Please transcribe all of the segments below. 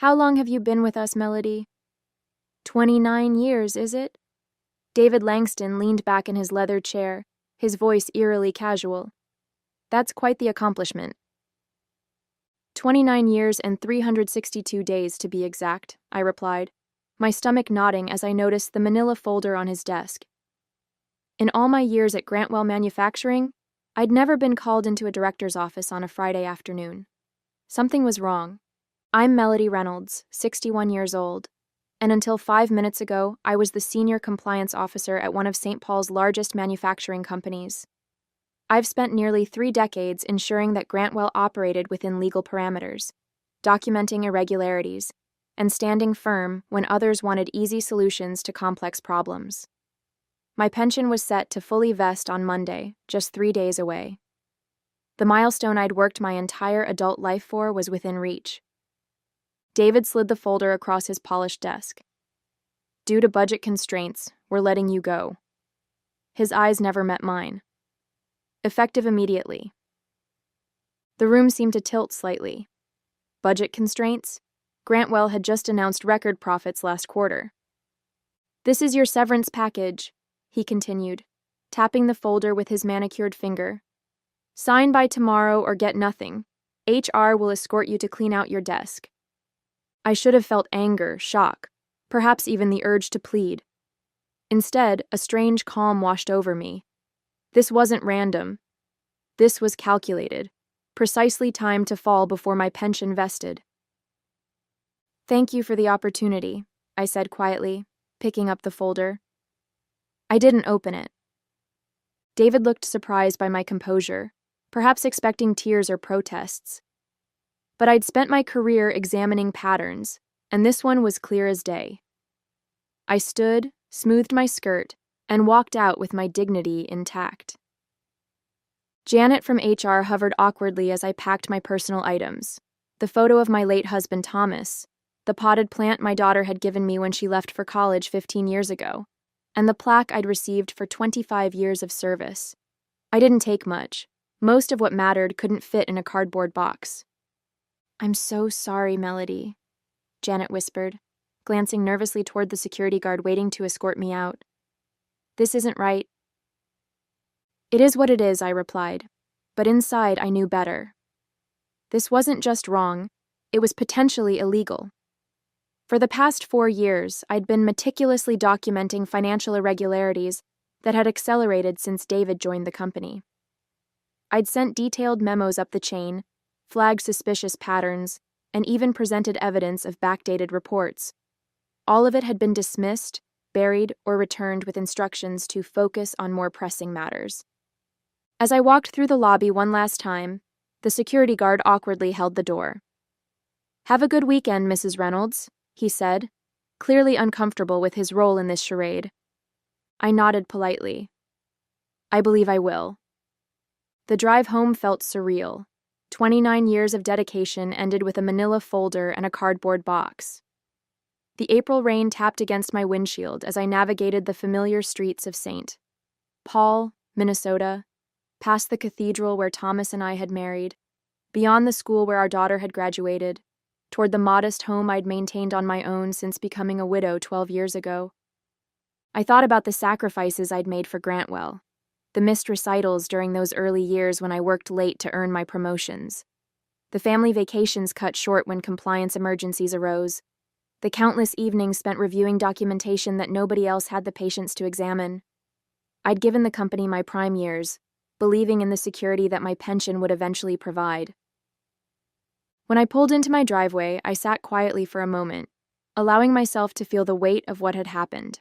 How long have you been with us, Melody? 29 years, is it? David Langston leaned back in his leather chair, his voice eerily casual. That's quite the accomplishment. 29 years and 362 days, to be exact, I replied, my stomach nodding as I noticed the manila folder on his desk. In all my years at Grantwell Manufacturing, I'd never been called into a director's office on a Friday afternoon. Something was wrong. I'm Melody Reynolds, 61 years old, and until 5 minutes ago, I was the senior compliance officer at one of St. Paul's largest manufacturing companies. I've spent nearly 3 decades ensuring that Grantwell operated within legal parameters, documenting irregularities, and standing firm when others wanted easy solutions to complex problems. My pension was set to fully vest on Monday, just 3 days away. The milestone I'd worked my entire adult life for was within reach. David slid the folder across his polished desk. Due to budget constraints, we're letting you go. His eyes never met mine. Effective immediately. The room seemed to tilt slightly. Budget constraints? Grantwell had just announced record profits last quarter. This is your severance package, he continued, tapping the folder with his manicured finger. Sign by tomorrow or get nothing. HR will escort you to clean out your desk. I should have felt anger, shock, perhaps even the urge to plead. Instead, a strange calm washed over me. This wasn't random. This was calculated, precisely timed to fall before my pension vested. Thank you for the opportunity, I said quietly, picking up the folder. I didn't open it. David looked surprised by my composure, perhaps expecting tears or protests. But I'd spent my career examining patterns, and this one was clear as day. I stood, smoothed my skirt, and walked out with my dignity intact. Janet from HR hovered awkwardly as I packed my personal items, the photo of my late husband Thomas, the potted plant my daughter had given me when she left for college 15 years ago, and the plaque I'd received for 25 years of service. I didn't take much. Most of what mattered couldn't fit in a cardboard box. I'm so sorry, Melody, Janet whispered, glancing nervously toward the security guard waiting to escort me out. This isn't right. It is what it is, I replied, but inside I knew better. This wasn't just wrong, it was potentially illegal. For the past 4 years, I'd been meticulously documenting financial irregularities that had accelerated since David joined the company. I'd sent detailed memos up the chain, flagged suspicious patterns, and even presented evidence of backdated reports. All of it had been dismissed, buried, or returned with instructions to focus on more pressing matters. As I walked through the lobby one last time, the security guard awkwardly held the door. Have a good weekend, Mrs. Reynolds, he said, clearly uncomfortable with his role in this charade. I nodded politely. I believe I will. The drive home felt surreal. 29 years of dedication ended with a manila folder and a cardboard box. The April rain tapped against my windshield as I navigated the familiar streets of St. Paul, Minnesota, past the cathedral where Thomas and I had married, beyond the school where our daughter had graduated, toward the modest home I'd maintained on my own since becoming a widow 12 years ago. I thought about the sacrifices I'd made for Grantwell, the missed recitals during those early years when I worked late to earn my promotions, the family vacations cut short when compliance emergencies arose, the countless evenings spent reviewing documentation that nobody else had the patience to examine. I'd given the company my prime years, believing in the security that my pension would eventually provide. When I pulled into my driveway, I sat quietly for a moment, allowing myself to feel the weight of what had happened.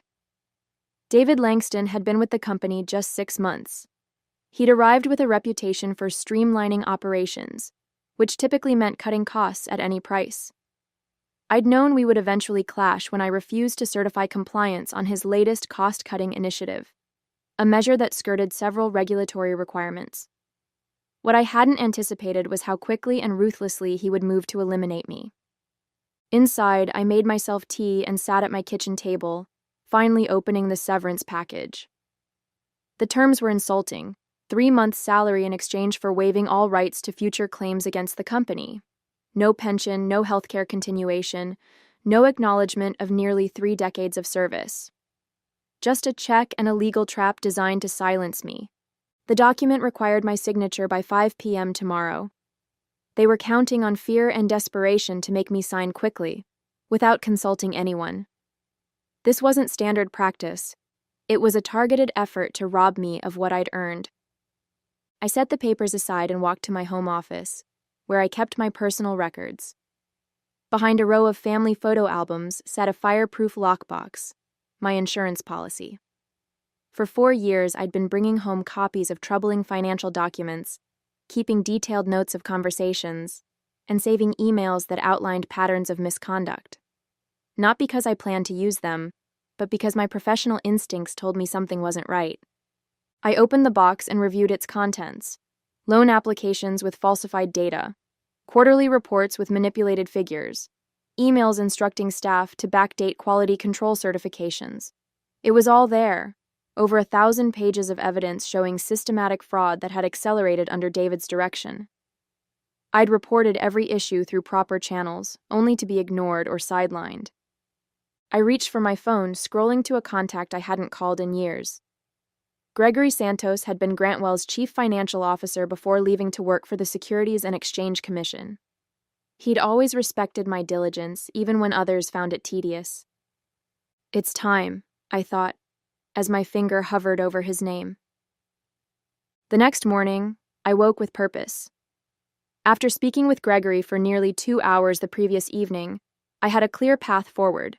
David Langston had been with the company just 6 months. He'd arrived with a reputation for streamlining operations, which typically meant cutting costs at any price. I'd known we would eventually clash when I refused to certify compliance on his latest cost-cutting initiative, a measure that skirted several regulatory requirements. What I hadn't anticipated was how quickly and ruthlessly he would move to eliminate me. Inside, I made myself tea and sat at my kitchen table, finally opening the severance package. The terms were insulting: 3 months' salary in exchange for waiving all rights to future claims against the company. No pension, no healthcare continuation, no acknowledgement of nearly 3 decades of service. Just a check and a legal trap designed to silence me. The document required my signature by 5 p.m. tomorrow. They were counting on fear and desperation to make me sign quickly, without consulting anyone. This wasn't standard practice. It was a targeted effort to rob me of what I'd earned. I set the papers aside and walked to my home office, where I kept my personal records. Behind a row of family photo albums sat a fireproof lockbox, my insurance policy. For 4 years, I'd been bringing home copies of troubling financial documents, keeping detailed notes of conversations, and saving emails that outlined patterns of misconduct. Not because I planned to use them, but because my professional instincts told me something wasn't right. I opened the box and reviewed its contents: loan applications with falsified data, quarterly reports with manipulated figures, emails instructing staff to backdate quality control certifications. It was all there, over 1,000 pages of evidence showing systematic fraud that had accelerated under David's direction. I'd reported every issue through proper channels, only to be ignored or sidelined. I reached for my phone, scrolling to a contact I hadn't called in years. Gregory Santos had been Grantwell's chief financial officer before leaving to work for the Securities and Exchange Commission. He'd always respected my diligence, even when others found it tedious. It's time, I thought, as my finger hovered over his name. The next morning, I woke with purpose. After speaking with Gregory for nearly 2 hours the previous evening, I had a clear path forward.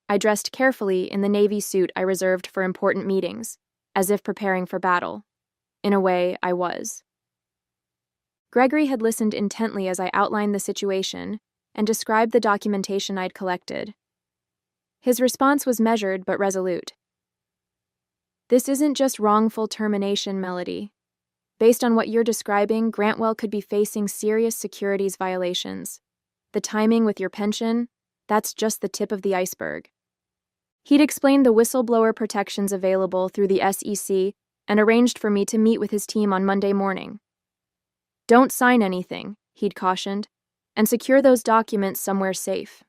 I dressed carefully in the navy suit I reserved for important meetings, as if preparing for battle. In a way, I was. Gregory had listened intently as I outlined the situation and described the documentation I'd collected. His response was measured but resolute. "This isn't just wrongful termination, Melody. Based on what you're describing, Grantwell could be facing serious securities violations. The timing with your pension, that's just the tip of the iceberg." He'd explained the whistleblower protections available through the SEC and arranged for me to meet with his team on Monday morning. "Don't sign anything," he'd cautioned, "and secure those documents somewhere safe."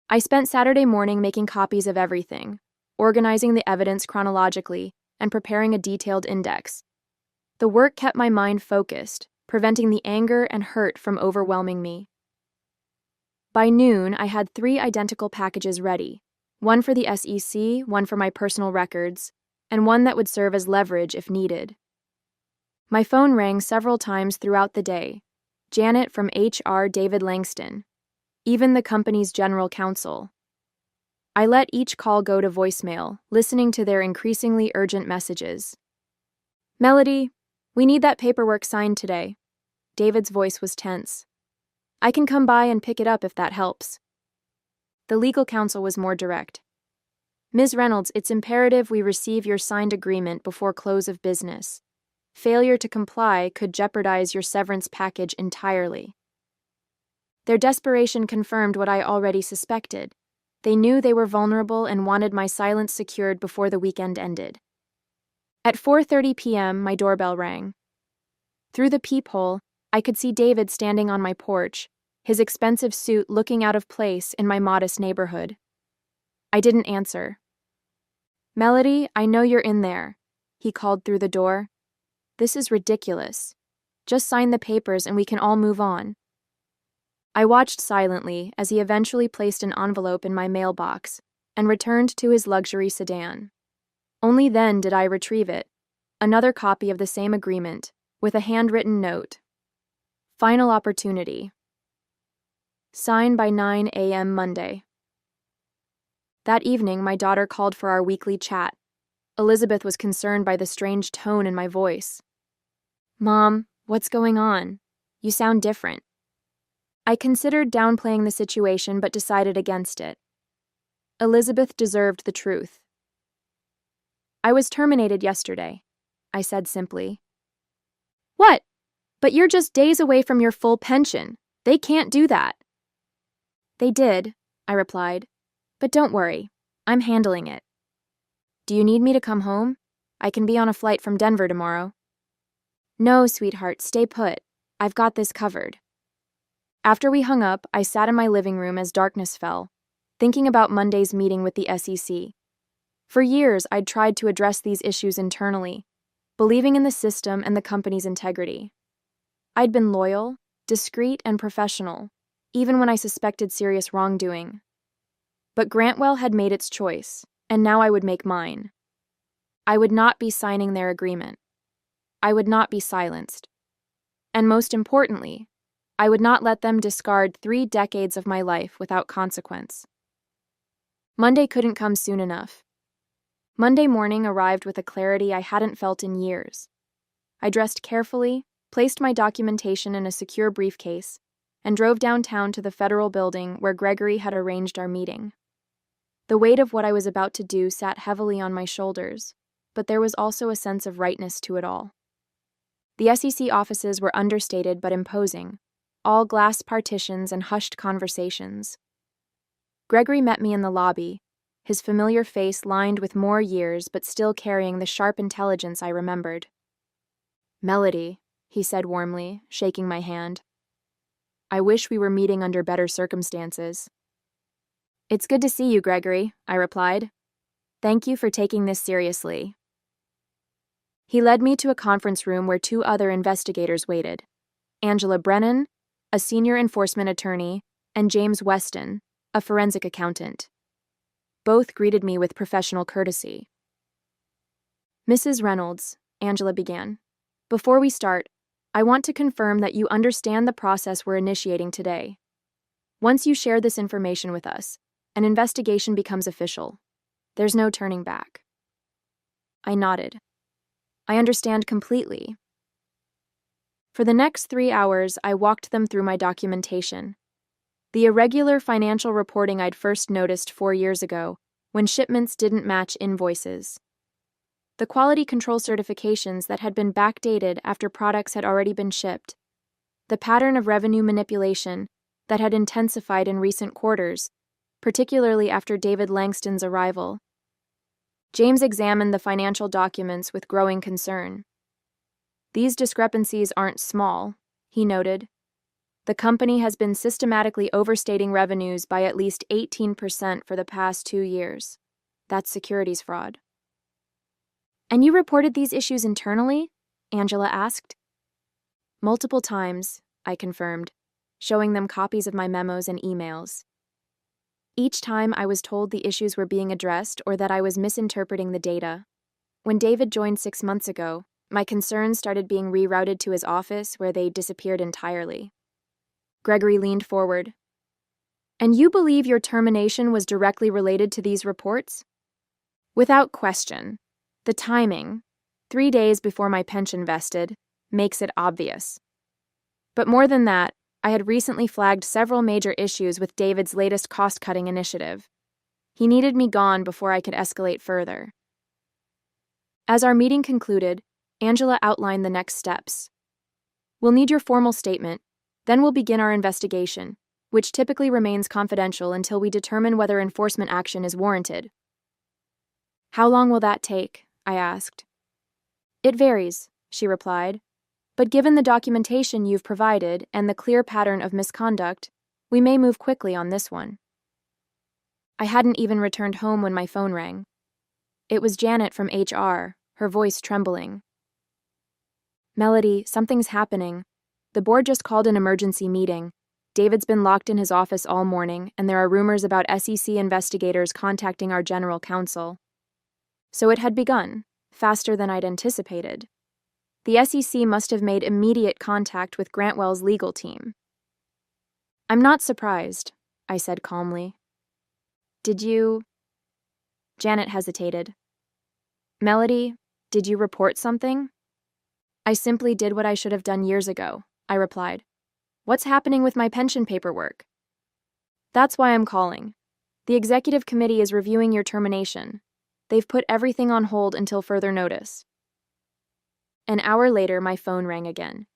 I spent Saturday morning making copies of everything, organizing the evidence chronologically, and preparing a detailed index. The work kept my mind focused, preventing the anger and hurt from overwhelming me. By noon, I had 3 identical packages ready, one for the SEC, one for my personal records, and one that would serve as leverage if needed. My phone rang several times throughout the day. Janet from HR, David Langston, even the company's general counsel. I let each call go to voicemail, listening to their increasingly urgent messages. "Melody, we need that paperwork signed today." David's voice was tense. "I can come by and pick it up if that helps." The legal counsel was more direct. "Ms. Reynolds, it's imperative we receive your signed agreement before close of business. Failure to comply could jeopardize your severance package entirely." Their desperation confirmed what I already suspected. They knew they were vulnerable and wanted my silence secured before the weekend ended. At 4:30 p.m., my doorbell rang. Through the peephole, I could see David standing on my porch, his expensive suit looking out of place in my modest neighborhood. I didn't answer. "Melody, I know you're in there," he called through the door. "This is ridiculous. Just sign the papers and we can all move on." I watched silently as he eventually placed an envelope in my mailbox and returned to his luxury sedan. Only then did I retrieve it, another copy of the same agreement, with a handwritten note. "Final opportunity. Sign by 9 a.m. Monday." That evening, my daughter called for our weekly chat. Elizabeth was concerned by the strange tone in my voice. "Mom, what's going on? You sound different." I considered downplaying the situation but decided against it. Elizabeth deserved the truth. "I was terminated yesterday," I said simply. "What? But you're just days away from your full pension. They can't do that." "They did," I replied. "But don't worry, I'm handling it." "Do you need me to come home? I can be on a flight from Denver tomorrow." "No, sweetheart, stay put. I've got this covered." After we hung up, I sat in my living room as darkness fell, thinking about Monday's meeting with the SEC. For years, I'd tried to address these issues internally, believing in the system and the company's integrity. I'd been loyal, discreet, and professional, even when I suspected serious wrongdoing. But Grantwell had made its choice, and now I would make mine. I would not be signing their agreement. I would not be silenced. And most importantly, I would not let them discard 3 decades of my life without consequence. Monday couldn't come soon enough. Monday morning arrived with a clarity I hadn't felt in years. I dressed carefully, placed my documentation in a secure briefcase, and drove downtown to the federal building where Gregory had arranged our meeting. The weight of what I was about to do sat heavily on my shoulders, but there was also a sense of rightness to it all. The SEC offices were understated but imposing, all glass partitions and hushed conversations. Gregory met me in the lobby, his familiar face lined with more years but still carrying the sharp intelligence I remembered. "Melody," he said warmly, shaking my hand. "I wish we were meeting under better circumstances." "It's good to see you, Gregory," I replied. "Thank you for taking this seriously." He led me to a conference room where 2 other investigators waited: Angela Brennan, a senior enforcement attorney, and James Weston, a forensic accountant. Both greeted me with professional courtesy. "Mrs. Reynolds," Angela began, "before we start, I want to confirm that you understand the process we're initiating today. Once you share this information with us, an investigation becomes official. There's no turning back." I nodded. "I understand completely." For the next 3 hours, I walked them through my documentation. The irregular financial reporting I'd first noticed 4 years ago, when shipments didn't match invoices. The quality control certifications that had been backdated after products had already been shipped. The pattern of revenue manipulation that had intensified in recent quarters, particularly after David Langston's arrival. James examined the financial documents with growing concern. "These discrepancies aren't small," he noted. "The company has been systematically overstating revenues by at least 18% for the past 2 years. That's securities fraud." "And you reported these issues internally?" Angela asked. "Multiple times," I confirmed, showing them copies of my memos and emails. Each time I was told the issues were being addressed or that I was misinterpreting the data. When David joined 6 months ago, my concerns started being rerouted to his office where they disappeared entirely. Gregory leaned forward. "And you believe your termination was directly related to these reports?" "Without question. The timing, 3 days before my pension vested, makes it obvious. But more than that, I had recently flagged several major issues with David's latest cost-cutting initiative. He needed me gone before I could escalate further." As our meeting concluded, Angela outlined the next steps. "We'll need your formal statement, then we'll begin our investigation, which typically remains confidential until we determine whether enforcement action is warranted." "How long will that take?" I asked. "It varies," she replied. "But given the documentation you've provided and the clear pattern of misconduct, we may move quickly on this one." I hadn't even returned home when my phone rang. It was Janet from HR, her voice trembling. "Melody, something's happening. The board just called an emergency meeting. David's been locked in his office all morning, and there are rumors about SEC investigators contacting our general counsel." So it had begun, faster than I'd anticipated. The SEC must have made immediate contact with Grantwell's legal team. "I'm not surprised," I said calmly. "Did you—" Janet hesitated. "Melody, did you report something?" "I simply did what I should have done years ago," I replied. "What's happening with my pension paperwork?" "That's why I'm calling. The executive committee is reviewing your termination. They've put everything on hold until further notice." An hour later, my phone rang again.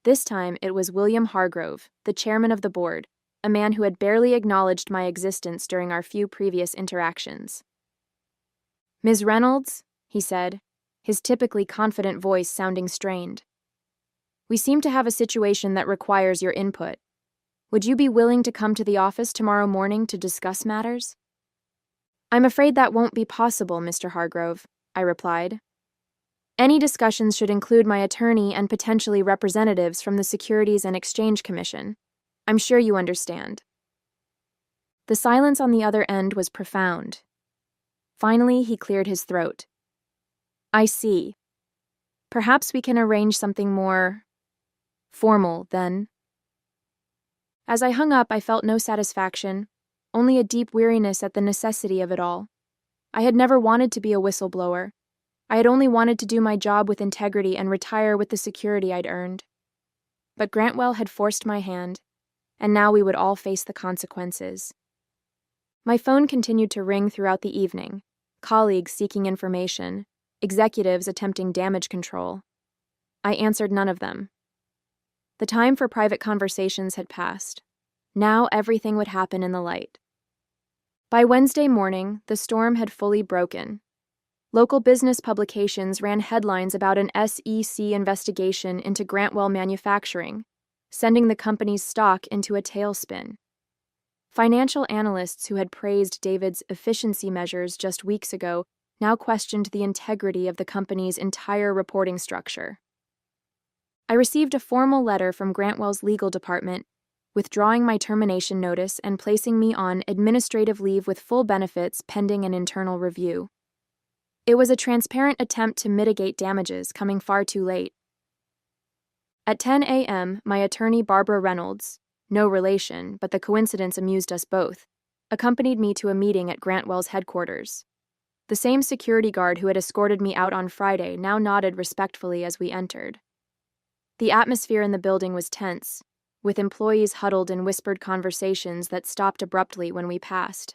This time, it was William Hargrove, the chairman of the board, a man who had barely acknowledged my existence during our few previous interactions. "Ms. Reynolds," he said, his typically confident voice sounding strained. "We seem to have a situation that requires your input. Would you be willing to come to the office tomorrow morning to discuss matters? I'm afraid that won't be possible, Mr. Hargrove, I replied. Any discussions should include my attorney and potentially representatives from the Securities and Exchange Commission. I'm sure you understand. The silence on the other end was profound. Finally, he cleared his throat. I see. Perhaps we can arrange something more formal, then. As I hung up, I felt no satisfaction, only a deep weariness at the necessity of it all. I had never wanted to be a whistleblower. I had only wanted to do my job with integrity and retire with the security I'd earned. But Grantwell had forced my hand, and now we would all face the consequences. My phone continued to ring throughout the evening, colleagues seeking information, executives attempting damage control. I answered none of them. The time for private conversations had passed. Now everything would happen in the light. By Wednesday morning, the storm had fully broken. Local business publications ran headlines about an SEC investigation into Grantwell Manufacturing, sending the company's stock into a tailspin. Financial analysts who had praised David's efficiency measures just weeks ago now questioned the integrity of the company's entire reporting structure. I received a formal letter from Grantwell's legal department, withdrawing my termination notice and placing me on administrative leave with full benefits pending an internal review. It was a transparent attempt to mitigate damages coming far too late. At 10 a.m., my attorney Barbara Reynolds, no relation, but the coincidence amused us both, accompanied me to a meeting at Grantwell's headquarters. The same security guard who had escorted me out on Friday now nodded respectfully as we entered. The atmosphere in the building was tense, with employees huddled in whispered conversations that stopped abruptly when we passed.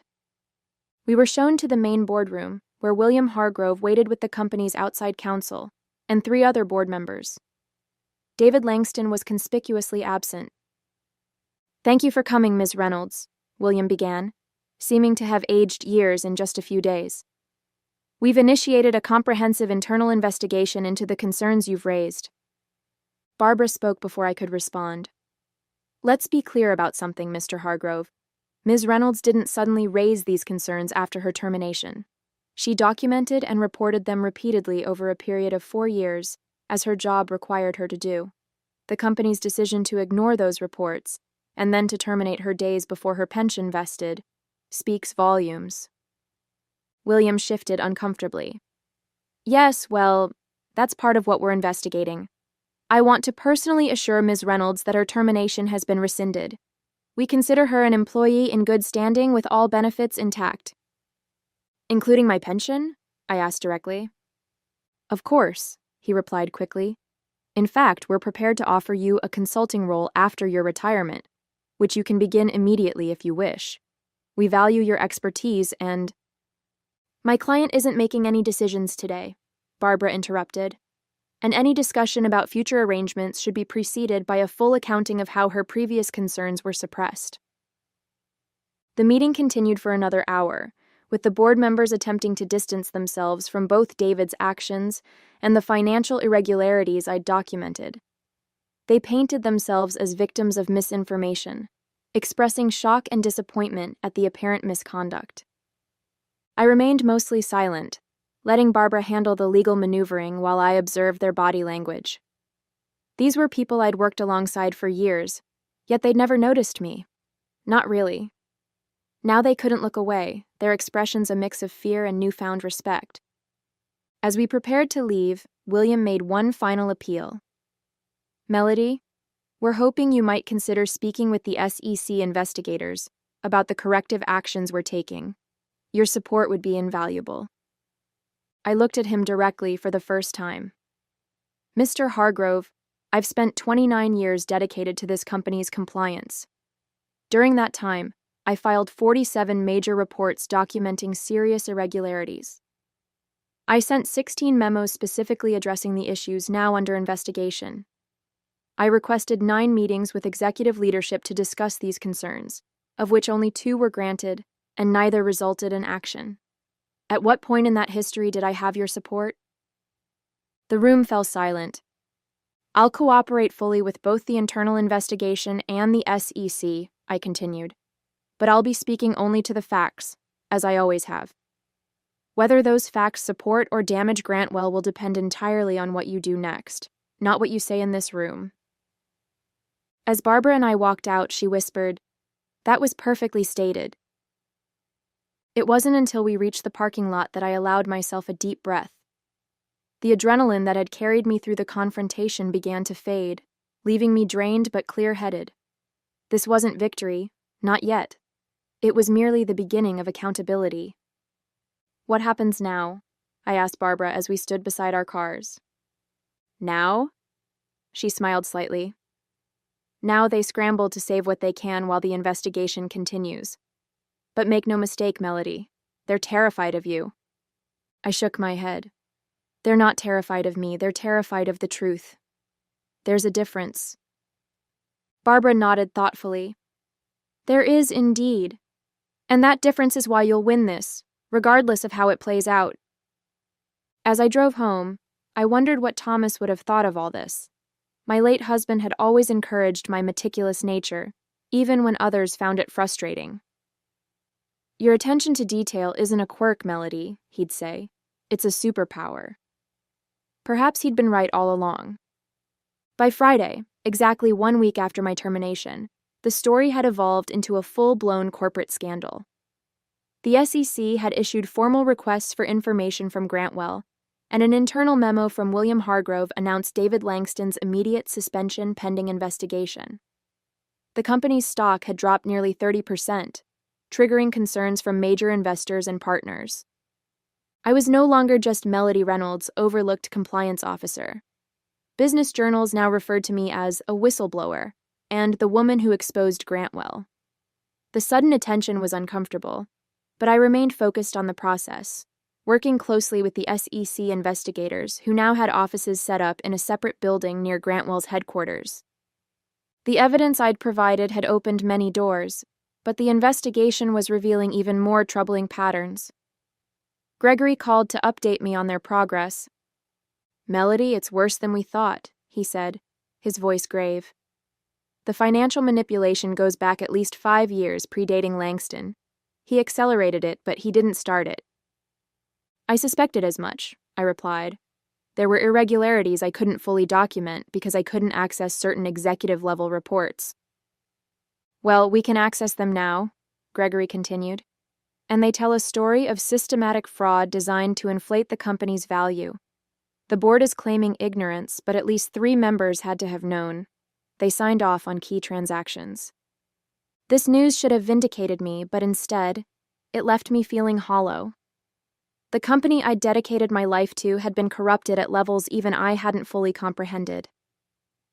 We were shown to the main boardroom, where William Hargrove waited with the company's outside counsel and 3 other board members. David Langston was conspicuously absent. "Thank you for coming, Ms. Reynolds," William began, seeming to have aged years in just a few days. "We've initiated a comprehensive internal investigation into the concerns you've raised." Barbara spoke before I could respond. "Let's be clear about something, Mr. Hargrove. Ms. Reynolds didn't suddenly raise these concerns after her termination. She documented and reported them repeatedly over a period of 4 years, as her job required her to do. The company's decision to ignore those reports, and then to terminate her days before her pension vested, speaks volumes." William shifted uncomfortably. "Yes, well, that's part of what we're investigating. I want to personally assure Ms. Reynolds that her termination has been rescinded. We consider her an employee in good standing with all benefits intact." "Including my pension?" I asked directly. "Of course," he replied quickly. "In fact, we're prepared to offer you a consulting role after your retirement, which you can begin immediately if you wish. We value your expertise and—" "My client isn't making any decisions today," Barbara interrupted, "and any discussion about future arrangements should be preceded by a full accounting of how her previous concerns were suppressed." The meeting continued for another hour, with the board members attempting to distance themselves from both David's actions and the financial irregularities I'd documented. They painted themselves as victims of misinformation, expressing shock and disappointment at the apparent misconduct. I remained mostly silent, letting Barbara handle the legal maneuvering while I observed their body language. These were people I'd worked alongside for years, yet they'd never noticed me. Not really. Now they couldn't look away, their expressions a mix of fear and newfound respect. As we prepared to leave, William made one final appeal. "Melody, we're hoping you might consider speaking with the SEC investigators about the corrective actions we're taking. Your support would be invaluable." I looked at him directly for the first time. "Mr. Hargrove, I've spent 29 years dedicated to this company's compliance. During that time, I filed 47 major reports documenting serious irregularities. I sent 16 memos specifically addressing the issues now under investigation. I requested 9 meetings with executive leadership to discuss these concerns, of which only 2 were granted, and neither resulted in action. At what point in that history did I have your support?" The room fell silent. I'll cooperate fully with both the internal investigation and the SEC, I continued. But I'll be speaking only to the facts, as I always have. Whether those facts support or damage Grantwell will depend entirely on what you do next, not what you say in this room. As Barbara and I walked out, she whispered, "That was perfectly stated." It wasn't until we reached the parking lot that I allowed myself a deep breath. The adrenaline that had carried me through the confrontation began to fade, leaving me drained but clear-headed. This wasn't victory, not yet. It was merely the beginning of accountability. "What happens now?" I asked Barbara as we stood beside our cars. "Now?" She smiled slightly. "Now they scramble to save what they can while the investigation continues. But make no mistake, Melody, they're terrified of you." I shook my head. "They're not terrified of me, they're terrified of the truth. There's a difference." Barbara nodded thoughtfully. "There is indeed. And that difference is why you'll win this, regardless of how it plays out." As I drove home, I wondered what Thomas would have thought of all this. My late husband had always encouraged my meticulous nature, even when others found it frustrating. "Your attention to detail isn't a quirk, Melody," he'd say. "It's a superpower." Perhaps he'd been right all along. By Friday, exactly 1 week after my termination, the story had evolved into a full-blown corporate scandal. The SEC had issued formal requests for information from Grantwell, and an internal memo from William Hargrove announced David Langston's immediate suspension pending investigation. The company's stock had dropped nearly 30%, triggering concerns from major investors and partners. I was no longer just Melody Reynolds' overlooked compliance officer. Business journals now referred to me as a whistleblower and the woman who exposed Grantwell. The sudden attention was uncomfortable, but I remained focused on the process, working closely with the SEC investigators who now had offices set up in a separate building near Grantwell's headquarters. The evidence I'd provided had opened many doors, but the investigation was revealing even more troubling patterns. Gregory called to update me on their progress. "Melody, it's worse than we thought," he said, his voice grave. "The financial manipulation goes back at least 5 years, predating Langston. He accelerated it, but he didn't start it." "I suspected as much," I replied. "There were irregularities I couldn't fully document because I couldn't access certain executive-level reports." "Well, we can access them now," Gregory continued. "And they tell a story of systematic fraud designed to inflate the company's value. The board is claiming ignorance, but at least 3 members had to have known. They signed off on key transactions." This news should have vindicated me, but instead, it left me feeling hollow. The company I'd dedicated my life to had been corrupted at levels even I hadn't fully comprehended.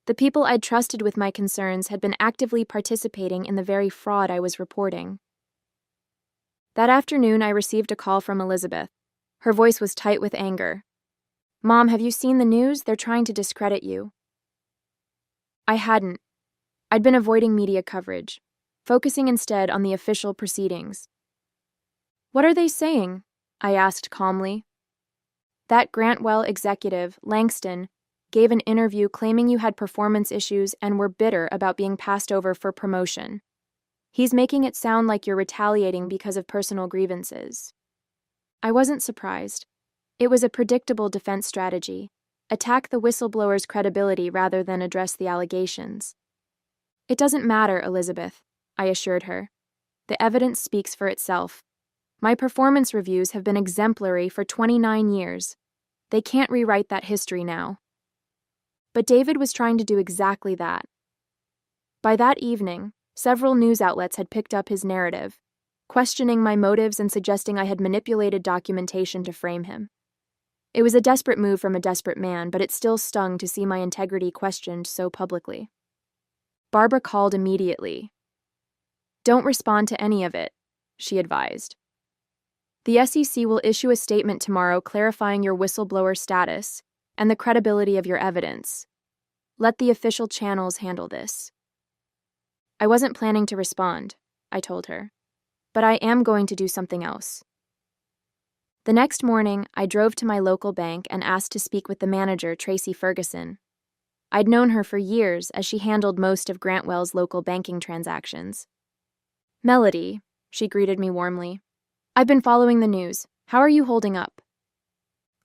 The people I'd trusted with my concerns had been actively participating in the very fraud I was reporting. That afternoon, I received a call from Elizabeth. Her voice was tight with anger. "Mom, have you seen the news? They're trying to discredit you." I hadn't. I'd been avoiding media coverage, focusing instead on the official proceedings. "What are they saying?" I asked calmly. "That Grantwell executive, Langston, gave an interview claiming you had performance issues and were bitter about being passed over for promotion. He's making it sound like you're retaliating because of personal grievances." I wasn't surprised. It was a predictable defense strategy: attack the whistleblower's credibility rather than address the allegations. "It doesn't matter, Elizabeth," I assured her. "The evidence speaks for itself. My performance reviews have been exemplary for 29 years. They can't rewrite that history now." But David was trying to do exactly that. By that evening, several news outlets had picked up his narrative, questioning my motives and suggesting I had manipulated documentation to frame him. It was a desperate move from a desperate man, but it still stung to see my integrity questioned so publicly. Barbara called immediately. "Don't respond to any of it," she advised. "The SEC will issue a statement tomorrow clarifying your whistleblower status and the credibility of your evidence. Let the official channels handle this." I wasn't planning to respond, I told her, but I am going to do something else. The next morning, I drove to my local bank and asked to speak with the manager, Tracy Ferguson. I'd known her for years as she handled most of Grantwell's local banking transactions. "Melody," she greeted me warmly. "I've been following the news. How are you holding up?"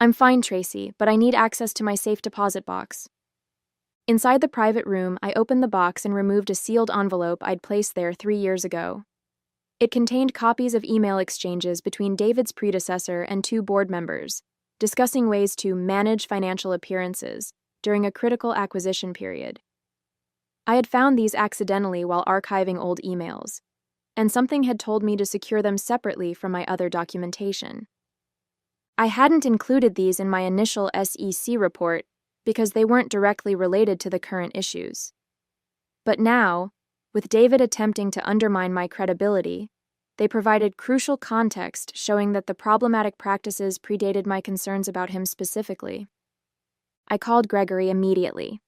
"I'm fine, Tracy, but I need access to my safe deposit box." Inside the private room, I opened the box and removed a sealed envelope I'd placed there 3 years ago. It contained copies of email exchanges between David's predecessor and 2 board members, discussing ways to manage financial appearances during a critical acquisition period. I had found these accidentally while archiving old emails, and something had told me to secure them separately from my other documentation. I hadn't included these in my initial SEC report because they weren't directly related to the current issues. But now, with David attempting to undermine my credibility, they provided crucial context showing that the problematic practices predated my concerns about him specifically. I called Gregory immediately.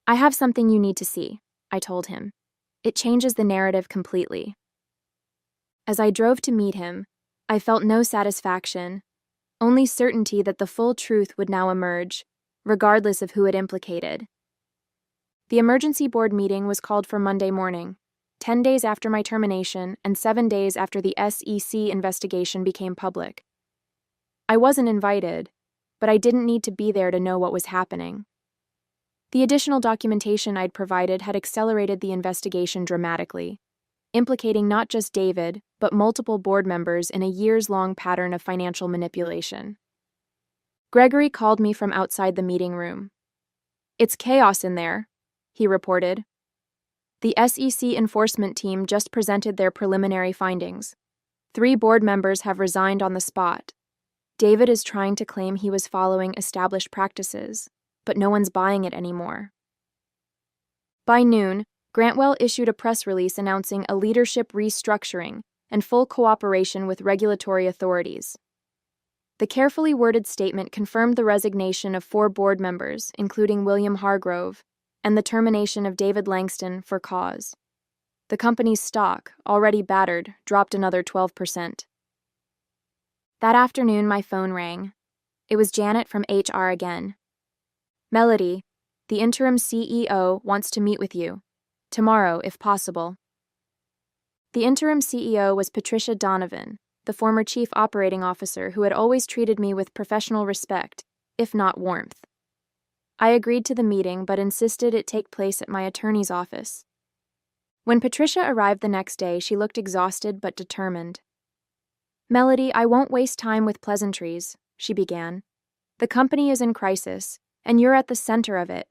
"I have something you need to see," I told him. "It changes the narrative completely." As I drove to meet him, I felt no satisfaction, only certainty that the full truth would now emerge, regardless of who it implicated. The emergency board meeting was called for Monday morning, 10 days after my termination and 7 days after the SEC investigation became public. I wasn't invited, but I didn't need to be there to know what was happening. The additional documentation I'd provided had accelerated the investigation dramatically, implicating not just David, but multiple board members in a years-long pattern of financial manipulation. Gregory called me from outside the meeting room. "It's chaos in there," he reported. "The SEC enforcement team just presented their preliminary findings. 3 board members have resigned on the spot. David is trying to claim he was following established practices, but no one's buying it anymore." By noon, Grantwell issued a press release announcing a leadership restructuring and full cooperation with regulatory authorities. The carefully worded statement confirmed the resignation of 4 board members, including William Hargrove, and the termination of David Langston for cause. The company's stock, already battered, dropped another 12%. That afternoon, my phone rang. It was Janet from HR again. "Melody, the interim CEO wants to meet with you. Tomorrow, if possible." The interim CEO was Patricia Donovan, the former chief operating officer who had always treated me with professional respect, if not warmth. I agreed to the meeting but insisted it take place at my attorney's office. When Patricia arrived the next day, she looked exhausted but determined. "Melody, I won't waste time with pleasantries," she began. "The company is in crisis, and you're at the center of it.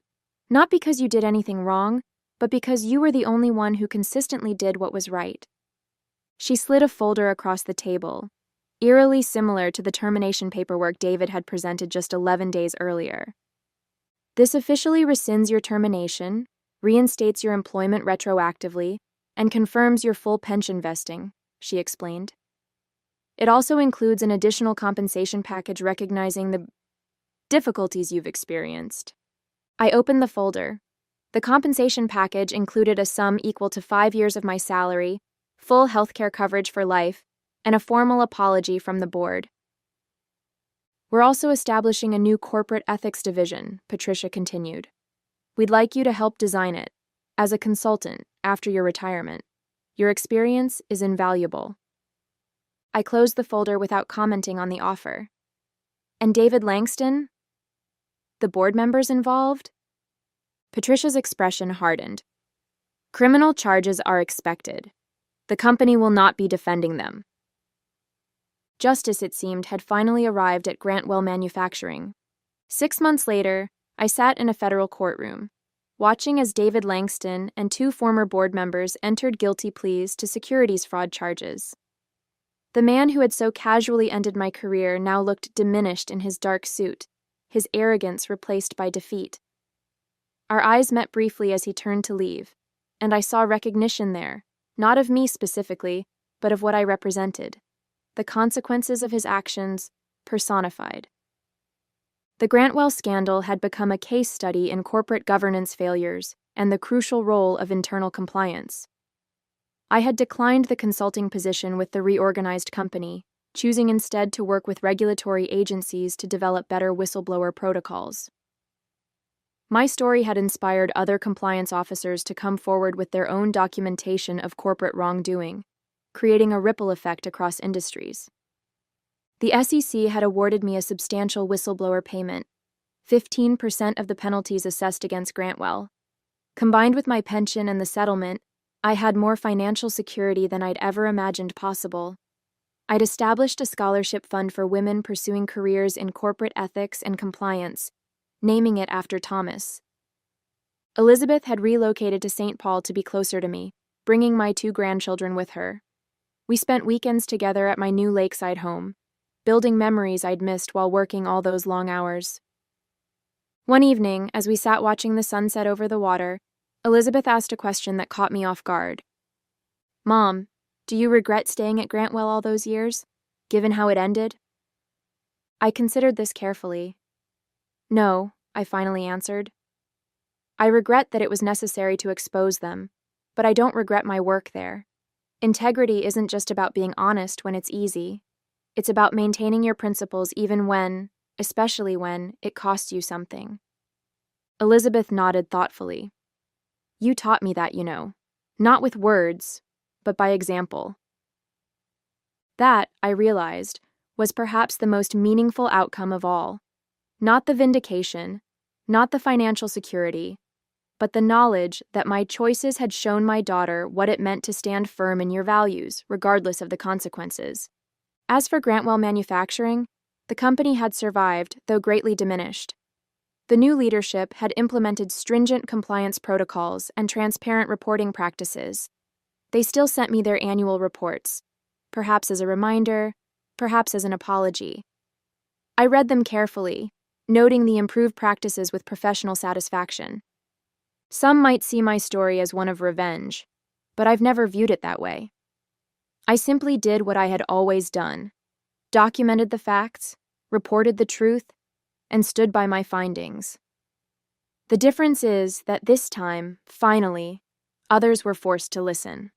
Not because you did anything wrong, but because you were the only one who consistently did what was right." She slid a folder across the table, eerily similar to the termination paperwork David had presented just 11 days earlier. "This officially rescinds your termination, reinstates your employment retroactively, and confirms your full pension vesting," she explained. "It also includes an additional compensation package recognizing the difficulties you've experienced." I opened the folder. The compensation package included a sum equal to 5 years of my salary, full healthcare coverage for life, and a formal apology from the board. "We're also establishing a new corporate ethics division," Patricia continued. "We'd like you to help design it, as a consultant, after your retirement. Your experience is invaluable." I closed the folder without commenting on the offer. "And David Langston? The board members involved?" Patricia's expression hardened. "Criminal charges are expected. The company will not be defending them." Justice, it seemed, had finally arrived at Grantwell Manufacturing. 6 months later, I sat in a federal courtroom, watching as David Langston and 2 former board members entered guilty pleas to securities fraud charges. The man who had so casually ended my career now looked diminished in his dark suit, his arrogance replaced by defeat. Our eyes met briefly as he turned to leave, and I saw recognition there, not of me specifically, but of what I represented. The consequences of his actions personified. The Grantwell scandal had become a case study in corporate governance failures and the crucial role of internal compliance. I had declined the consulting position with the reorganized company, choosing instead to work with regulatory agencies to develop better whistleblower protocols. My story had inspired other compliance officers to come forward with their own documentation of corporate wrongdoing, creating a ripple effect across industries. The SEC had awarded me a substantial whistleblower payment, 15% of the penalties assessed against Grantwell. Combined with my pension and the settlement, I had more financial security than I'd ever imagined possible. I'd established a scholarship fund for women pursuing careers in corporate ethics and compliance, naming it after Thomas. Elizabeth had relocated to St. Paul to be closer to me, bringing my 2 grandchildren with her. We spent weekends together at my new lakeside home, building memories I'd missed while working all those long hours. One evening, as we sat watching the sunset over the water, Elizabeth asked a question that caught me off guard. "Mom, do you regret staying at Grantwell all those years, given how it ended?" I considered this carefully. "No," I finally answered. "I regret that it was necessary to expose them, but I don't regret my work there. Integrity isn't just about being honest when it's easy. It's about maintaining your principles even when, especially when, it costs you something." Elizabeth nodded thoughtfully. "You taught me that, not with words, but by example." That, I realized, was perhaps the most meaningful outcome of all. Not the vindication, not the financial security, but the knowledge that my choices had shown my daughter what it meant to stand firm in your values, regardless of the consequences. As for Grantwell Manufacturing, the company had survived, though greatly diminished. The new leadership had implemented stringent compliance protocols and transparent reporting practices. They still sent me their annual reports, perhaps as a reminder, perhaps as an apology. I read them carefully, noting the improved practices with professional satisfaction. Some might see my story as one of revenge, but I've never viewed it that way. I simply did what I had always done, documented the facts, reported the truth, and stood by my findings. The difference is that this time, finally, others were forced to listen.